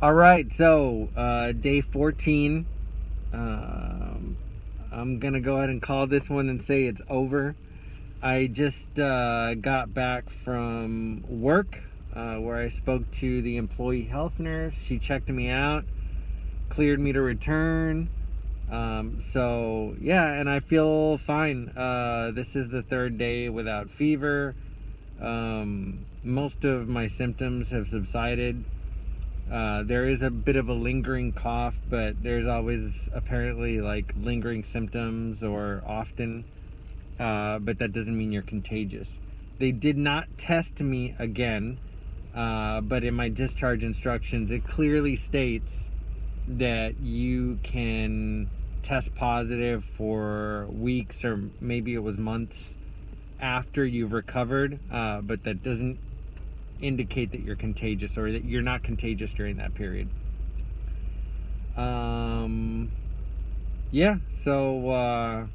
All right, so day 14. I'm gonna go ahead and call this one and say it's over. I just got back from work where I spoke to the employee health nurse. She checked me out, cleared me to return. So yeah, and I feel fine. This is the third day without fever. Most of my symptoms have subsided. There is a bit of a lingering cough, but there's always apparently like lingering symptoms or often, but that doesn't mean you're contagious. They did not test me again, but in my discharge instructions, it clearly states that you can test positive for weeks or maybe it was months after you've recovered, but that doesn't indicate that you're contagious or that you're not contagious during that period. Yeah, so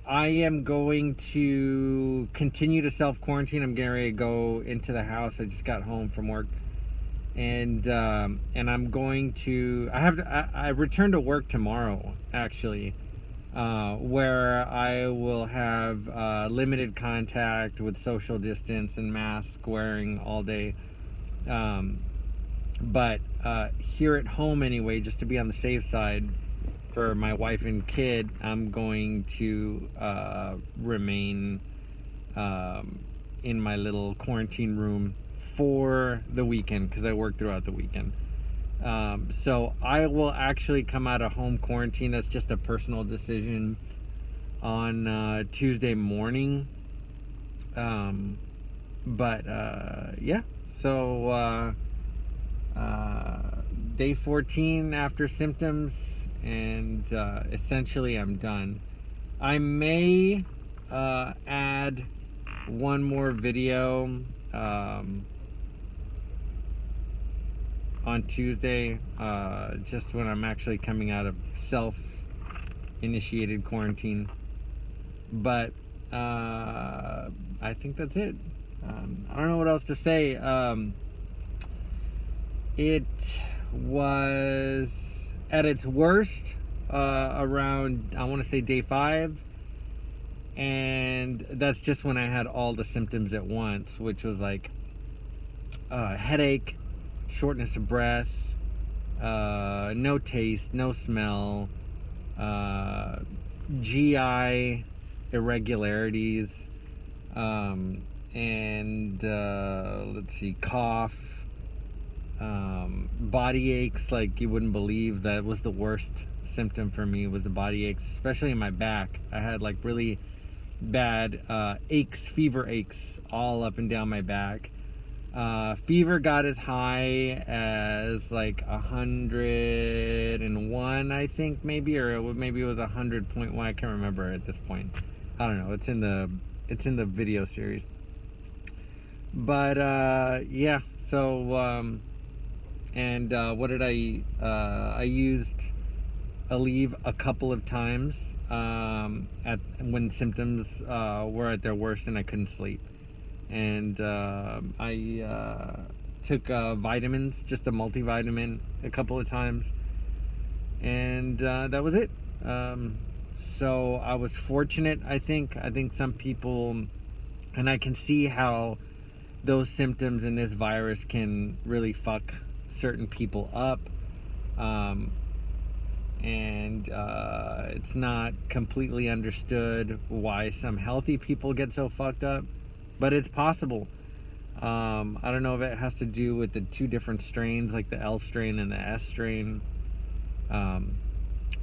I am going to continue to self-quarantine. I'm getting ready to go into the house. I just got home from work. And I'm going to I return to work tomorrow actually, where I will have limited contact with social distance and mask wearing all day. But here at home anyway, just to be on the safe side for my wife and kid, I'm going to remain in my little quarantine room for the weekend because I work throughout the weekend. So I will actually come out of home quarantine. That's just a personal decision on Tuesday morning. But yeah, so day 14 after symptoms, and essentially I'm done. I may add one more video on Tuesday, just when I'm actually coming out of self-initiated quarantine. But I think that's it. I don't know what else to say. It was at its worst around, I want to say, day 5. And that's just when I had all the symptoms at once, which was like headache, shortness of breath, no taste, no smell, GI irregularities, and let's see, cough, body aches like you wouldn't believe. That was the worst symptom for me, was the body aches, especially in my back. I had like really bad aches, fever aches all up and down my back. Fever got as high as like 101, I think, maybe, or maybe it was 100.1. I can't remember at this point. I don't know. It's in the video series. But yeah. So and what did I used Aleve a couple of times at when symptoms were at their worst and I couldn't sleep. And I took vitamins, just a multivitamin, a couple of times, and that was it. So I was fortunate, I think. I think some people, and I can see how those symptoms in this virus can really fuck certain people up. And it's not completely understood why some healthy people get so fucked up, but it's possible. I don't know if it has to do with the two different strains, like the L strain and the S strain.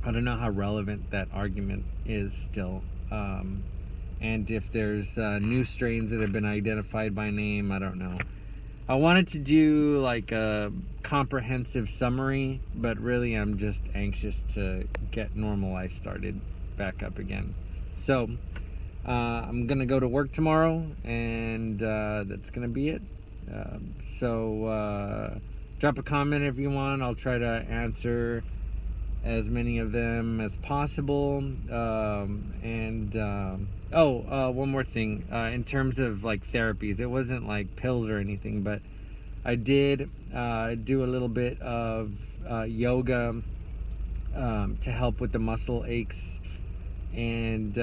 I don't know how relevant that argument is still. And if there's new strains that have been identified by name, I don't know. I wanted to do like a comprehensive summary, but really I'm just anxious to get normal life started back up again. So I'm gonna go to work tomorrow, and that's gonna be it. So drop a comment if you want. I'll try to answer as many of them as possible. One more thing, in terms of like therapies, it wasn't like pills or anything, but I did do a little bit of yoga to help with the muscle aches, and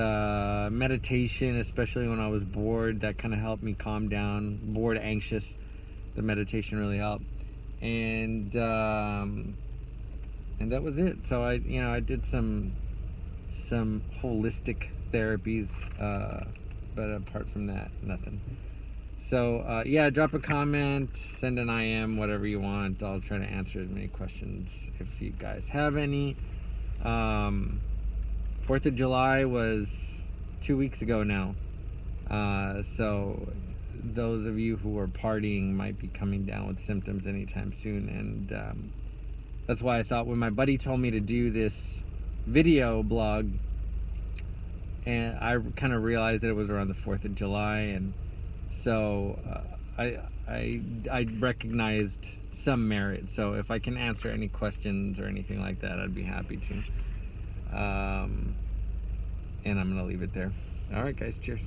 meditation, especially when I was bored. That kind of helped me calm down. Bored, anxious. The meditation really helped, and that was it. So I did some holistic therapies, but apart from that, nothing. So yeah, drop a comment, send an IM, whatever you want. I'll try to answer as many questions if you guys have any. 4th of July was 2 weeks ago now. So those of you who were partying might be coming down with symptoms anytime soon, and that's why I thought, when my buddy told me to do this video blog, and I kind of realized that it was around the 4th of July, and so I recognized some merit. So if I can answer any questions or anything like that, I'd be happy to. And I'm gonna leave it there. All right, guys, cheers.